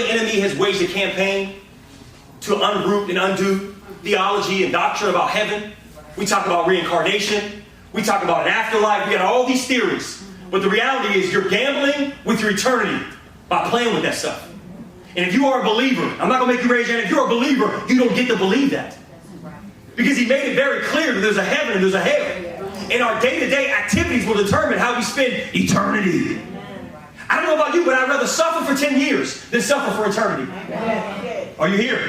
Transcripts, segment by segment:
the enemy has waged a campaign to unroot and undo theology and doctrine about heaven. We talk about reincarnation. We talk about an afterlife. We got all these theories. But the reality is you're gambling with your eternity by playing with that stuff. And if you are a believer, I'm not going to make you raise your hand. If you're a believer, you don't get to believe that. Because he made it very clear that there's a heaven and there's a hell. And our day-to-day activities will determine how we spend eternity. I don't know about you, but I'd rather suffer for 10 years than suffer for eternity. Are you here?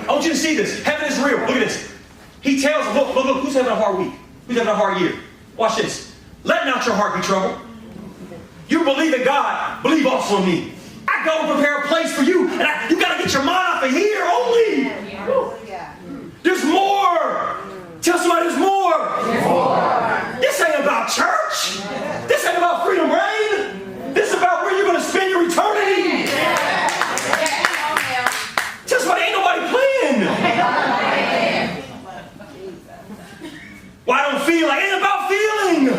I want you to see this. Heaven is real. Look at this. He tells them, look, who's having a hard week? Who's having a hard year? Watch this. Let not your heart be troubled. You believe in God, believe also in me. I go and prepare a place for you, and you got to get your mind off of here only. There's more. Tell somebody there's more. This ain't about church. This ain't about freedom reign. This is about where you're going to spend your eternity. Tell somebody ain't nobody playing. Well, I don't feel like it ain't about feeling.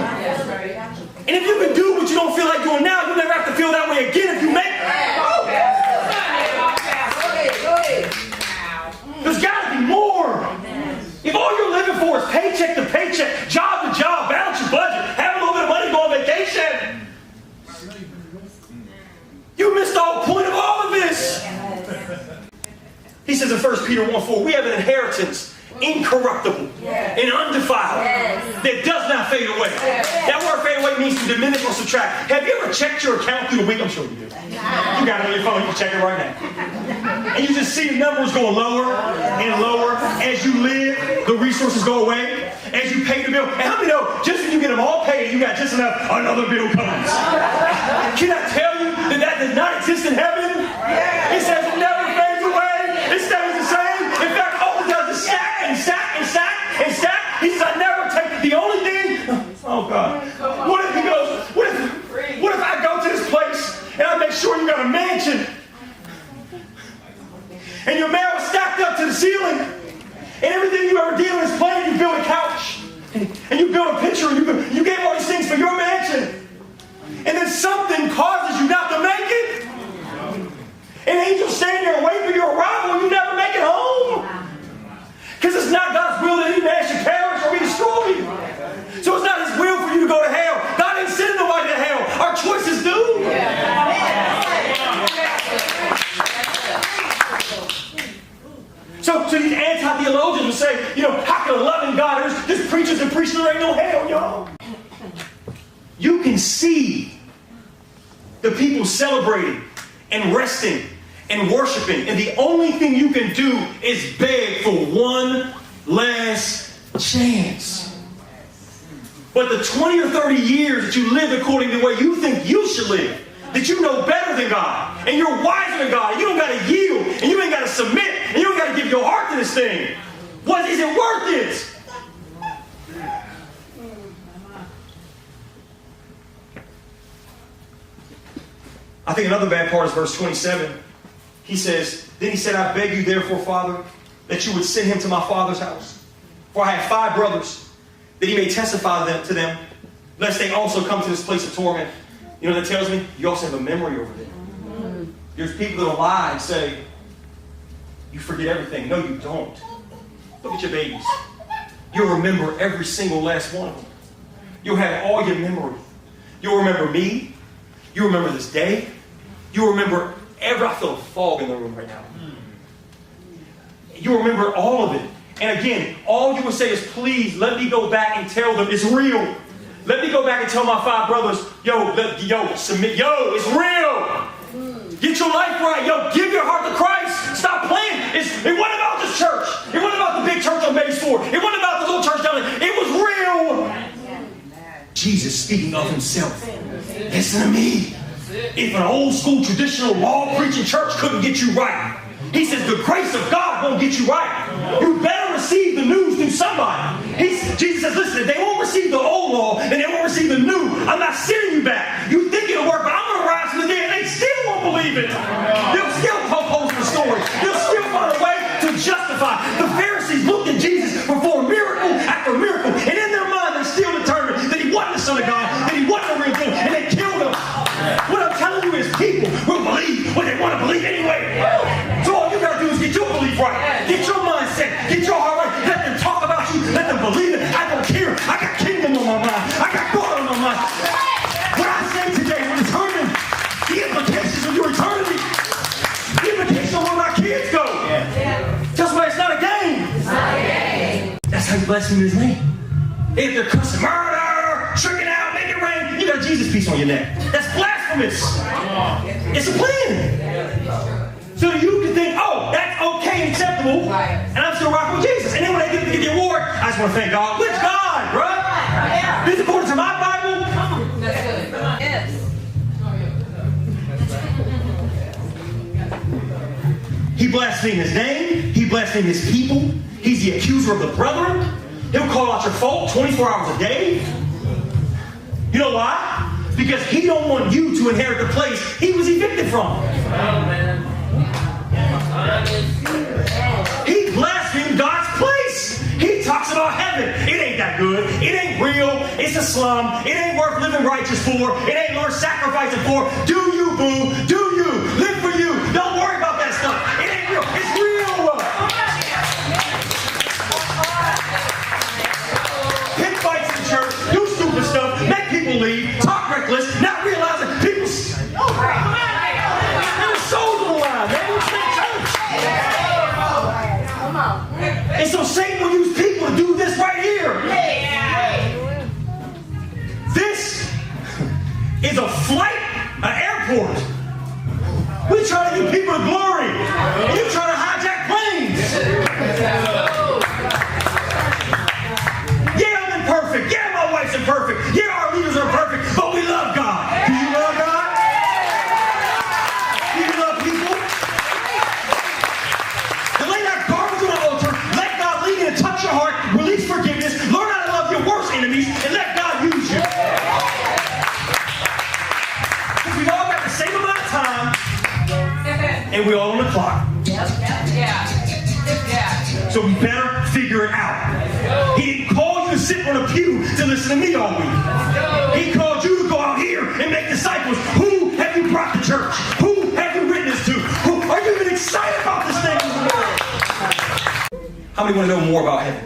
And if you can do what you don't feel like doing now, you'll never have to feel that way again if you make it. There's got to be more. If all you're living for is paycheck to paycheck, job to job, balance your budget, have a little bit of money, go on vacation, you missed the whole point of all of this. He says in 1 Peter 1:4, we have an inheritance, incorruptible and undefiled, that does not fade away. That word fade away means to diminish or subtract. Have you ever checked your account through the week? I'm sure you do. You got it on your phone, you can check it right now. And you just see the numbers going lower and lower. As you live, the resources go away. As you pay the bill. And how many know, just when you get them all paid, you got just enough, another bill comes. Can I tell you that that does not exist in heaven? It says it never fades away. It stays the same. In fact, all it does is stack and stack and stack and stack. He says, I never take the only thing. Oh God. What if he goes, what if I go to this place and I make sure you got a mansion and your mail is stacked up to the ceiling and everything you ever did on this planet, you build a couch and you build a picture and you gave all these things for your mansion, and then something causes you not to make it, and angels stand there and wait for your arrival and you never make it home. Because it's not God's will that any man should perish or be destroyed. So it's not His will for you to go to hell. God ain't sending nobody to hell. Our choices do. So these anti-theologians will say, how can a loving God, there's preachers and preachers, there ain't no hell, y'all. You can see the people celebrating and resting and worshiping, and the only thing you can do is beg for one last chance. But the 20 or 30 years that you live according to the way you think you should live, that you know better than God, and you're wiser than God, and you don't got to yield, and you ain't got to submit, and you don't got to give your heart to this thing. What is it worth it? I think another bad part is verse 27. He says, then he said, I beg you therefore, Father, that you would send him to my father's house. For I have 5 brothers, that he may testify to them, lest they also come to this place of torment. You know what that tells me? You also have a memory over there. There's people that will lie and say, you forget everything. No, you don't. Look at your babies. You'll remember every single last one of them. You'll have all your memory. You'll remember me. You'll remember this day. You'll remember I feel a fog in the room right now. You'll remember all of it. And again, all you will say is, please let me go back and tell them it's real. Let me go back and tell my 5 brothers, submit, it's real. Get your life right, give your heart to Christ. Stop playing. It wasn't about this church. It wasn't about the big church on Base 4. It wasn't about the little church down there. It was real. Jesus speaking of himself. Listen to me. If an old school traditional law preaching church couldn't get you right, he says the grace of God won't get you right. You better receive the news through somebody. Jesus says, listen, if they won't receive the old law, then they won't receive the new. I'm not sending you back. You think it'll work, but I'm going to rise from the dead, and they still won't believe it. They'll still poke holes in the story. They'll still find a way to justify. The Pharisees looked at Jesus, performed miracle after miracle, and in their mind they're still determined that he wasn't the Son of God, that he wasn't a real thing, and they killed him. What I'm telling you is people will believe what they want to believe anyway. right. Get your mindset. Get your heart right. Let them talk about you. Let them believe it. I don't care. I got kingdom on my mind. I got God on my mind. What I say today will determine the implications of your eternity. The implications of where my kids go. That's why it's not a game. That's how you blaspheme his name. If they're cussing murder, tricking out, make it rain, you got a Jesus piece on your neck. That's blasphemous. It's a plan. So you can think, oh, that's okay and acceptable, and I'm still rocking with Jesus. And then when they get the award, I just want to thank God. Which God, bro? This according to my Bible. That's good. Yes. He blasphemed his name. He blasphemed his people. He's the accuser of the brethren. He'll call out your fault 24 hours a day. You know why? Because he don't want you to inherit the place he was evicted from. He blasphemed God's place. He talks about heaven. It ain't that good. It ain't real. It's a slum. It ain't worth living righteous for. It ain't worth sacrificing for. Do you, boo? Do you? Live for you. Don't worry about that stuff. It ain't real. It's real. Pick fights in church. Do stupid stuff. Make people leave. Talk reckless. Not realizing people... There's souls on the line, man. We're in church. And so Satan will use people to do this right here. This is a flight, an airport. We're trying to give people to glory. And you're trying to hijack planes. Yeah, I'm imperfect. Yeah, my wife's imperfect. Yeah, our leaders are perfect. But we love God. Do you love God? Do you love people? And lay that garbage on the altar. Let God lead you and touch your heart. Release forgiveness. Learn how to love your worst enemies. And let God use you. Because we've all got the same amount of time. And we're all on the clock. So we better figure it out. He didn't call you to sit on a pew to listen to me all week. He called you to go out here and make disciples. Who have you brought to church? Who have you witnessed to? Who are you even excited about this thing? How many want to know more about heaven?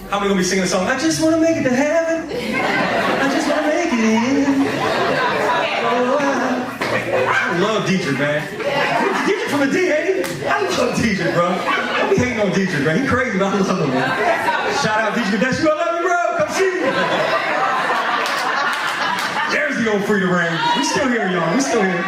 How many going to be singing a song? I just want to make it to heaven. I just want to make it in. I love Dietrich, man. Dietrich from the D, ain't he? I love Dietrich, bro. Don't be hating on Dietrich, man. He crazy, but I love him, man. Shout out Dietrich. That's you. I love you, bro. Come see me. There's the old freedom ring. We still here, y'all. We still here.